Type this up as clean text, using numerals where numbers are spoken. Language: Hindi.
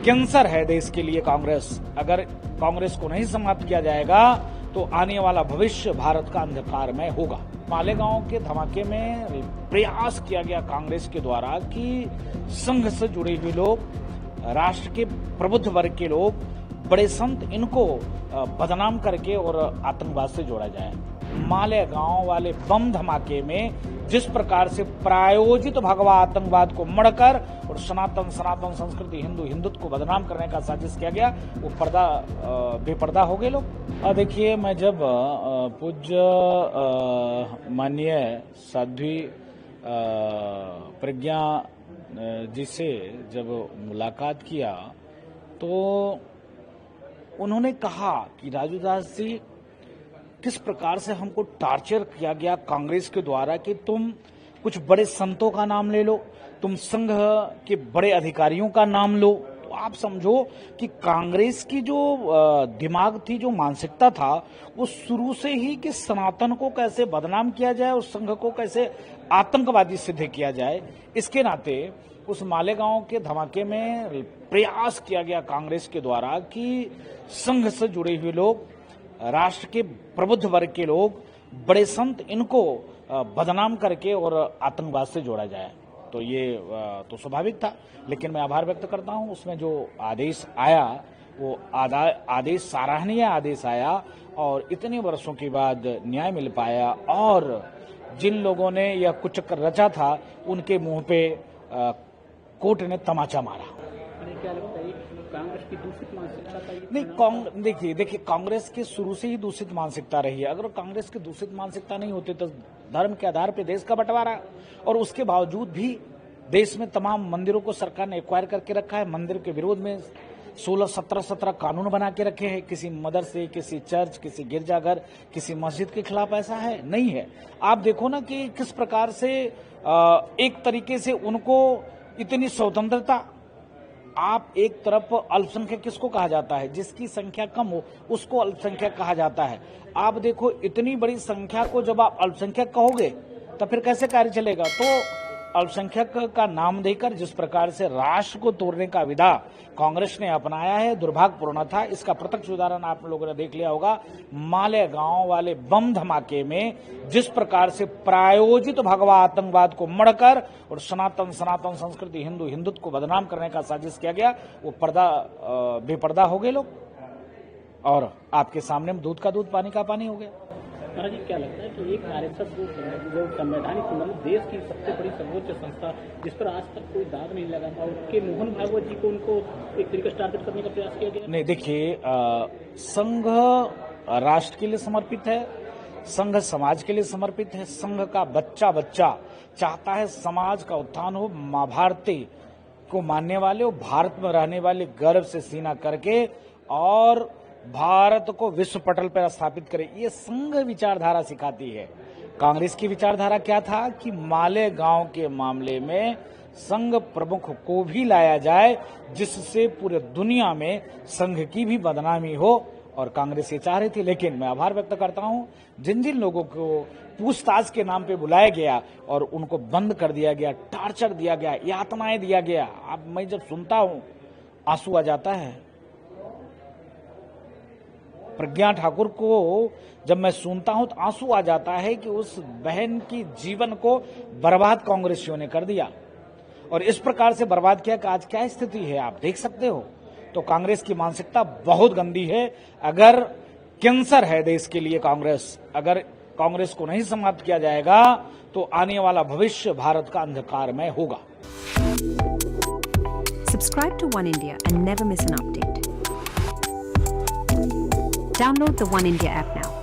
कैंसर है देश के लिए कांग्रेस। अगर कांग्रेस को नहीं समाप्त किया जाएगा तो आने वाला भविष्य भारत का अंधकारमय होगा। मालेगांव के धमाके में प्रयास किया गया कांग्रेस के द्वारा कि संघ से जुड़े हुए लोग, राष्ट्र के प्रबुद्ध वर्ग के लोग, बड़े संत, इनको बदनाम करके और आतंकवाद से जोड़ा जाए। मालेगांव वाले बम धमाके में जिस प्रकार से प्रायोजित भगवा आतंकवाद को मढ़कर और सनातन संस्कृति, हिंदुत्व को बदनाम करने का साजिश किया गया, वो बेपर्दा हो गए लोग। और देखिए, मैं जब पूज्य माननीय साध्वी प्रज्ञा जी से जब मुलाकात किया तो उन्होंने कहा कि राजू दास जी, किस प्रकार से हमको टॉर्चर किया गया कांग्रेस के द्वारा कि तुम कुछ बड़े संतों का नाम ले लो, तुम संघ के बड़े अधिकारियों का नाम लो। तो आप समझो कि कांग्रेस की जो दिमाग थी, जो मानसिकता था, वो शुरू से ही कि सनातन को कैसे बदनाम किया जाए और संघ को कैसे आतंकवादी सिद्ध किया जाए। इसके नाते उस मालेगांव के धमाके में प्रयास किया गया कांग्रेस के द्वारा कि संघ से जुड़े हुए लोग, राष्ट्र के प्रबुद्ध वर्ग के लोग, बड़े संत, इनको बदनाम करके और आतंकवाद से जोड़ा जाए। तो ये तो स्वाभाविक था, लेकिन मैं आभार व्यक्त करता हूं, उसमें जो आदेश आया वो आदेश सराहनीय आदेश आया और इतने वर्षों के बाद न्याय मिल पाया और जिन लोगों ने यह कुचक्र रचा था उनके मुंह पे कोर्ट ने तमाचा मारा। क्या लगता है कांग्रेस की दूषित मानसिकता का? नहीं, देखिए कांग्रेस की शुरू से ही दूषित मानसिकता रही है। अगर कांग्रेस की दूषित मानसिकता नहीं होती तो धर्म के आधार पर देश का बंटवारा, और उसके बावजूद भी देश में तमाम मंदिरों को सरकार ने एक्वायर करके रखा है। मंदिर के विरोध में 16-17 कानून बना के रखे हैं। किसी मदरसे, किसी चर्च, किसी गिरजाघर, किसी मस्जिद के खिलाफ ऐसा है नहीं है। आप देखो ना कि किस प्रकार से एक तरीके से उनको इतनी स्वतंत्रता। आप एक तरफ अल्पसंख्यक किसको कहा जाता है? जिसकी संख्या कम हो उसको अल्पसंख्यक कहा जाता है। आप देखो, इतनी बड़ी संख्या को जब आप अल्पसंख्यक कहोगे तो फिर कैसे कार्य चलेगा? तो अल्पसंख्यक का नाम देकर जिस प्रकार से राष्ट्र को तोड़ने का विधा कांग्रेस ने अपनाया है, दुर्भाग्यपूर्ण था। इसका प्रत्यक्ष उदाहरण आप लोगों ने देख लिया होगा। मालेगांव वाले बम धमाके में जिस प्रकार से प्रायोजित भगवा आतंकवाद को मढ़कर और सनातन संस्कृति, हिंदुत्व को बदनाम करने का साजिश किया गया, वो बेपर्दा हो गए लोग और आपके सामने दूध का दूध, पानी का पानी हो गया। महाराज जी, क्या लगता है कि एक आरएसएस जो संवैधानिक देश की सबसे बड़ी सर्वोच्च संस्था, जिस पर आज तक कोई दाग नहीं लगा था, उसके मोहन भागवत जी को उनको एक तरीके से टारगेट करने का प्रयास किया गया? नहीं, देखिए, संघ राष्ट्र के लिए समर्पित है, संघ समाज के लिए समर्पित है। संघ का बच्चा चाहता है समाज का उत्थान हो, माँ भारती को मानने वाले हो, भारत में रहने वाले गर्व से सीना करके और भारत को विश्व पटल पर स्थापित करे। ये संघ विचारधारा सिखाती है। कांग्रेस की विचारधारा क्या था कि मालेगांव के मामले में संघ प्रमुख को भी लाया जाए, जिससे पूरे दुनिया में संघ की भी बदनामी हो, और कांग्रेस ये चाह रही थी। लेकिन मैं आभार व्यक्त करता हूं, जिन लोगों को पूछताछ के नाम पे बुलाया गया और उनको बंद कर दिया गया, टॉर्चर दिया गया, यातनाएं दिया गया। अब मैं जब सुनता हूं आंसू आ जाता है। प्रज्ञा ठाकुर को जब मैं सुनता हूं तो आंसू आ जाता है कि उस बहन की जीवन को बर्बाद कांग्रेसियों ने कर दिया, और इस प्रकार से बर्बाद किया कि आज क्या स्थिति है आप देख सकते हो। तो कांग्रेस की मानसिकता बहुत गंदी है। अगर कैंसर है देश के लिए कांग्रेस, अगर कांग्रेस को नहीं समाप्त किया जाएगा तो आने वाला भविष्य भारत का अंधकारमय होगा। Subscribe to One India and never miss an update. Download the One India app now.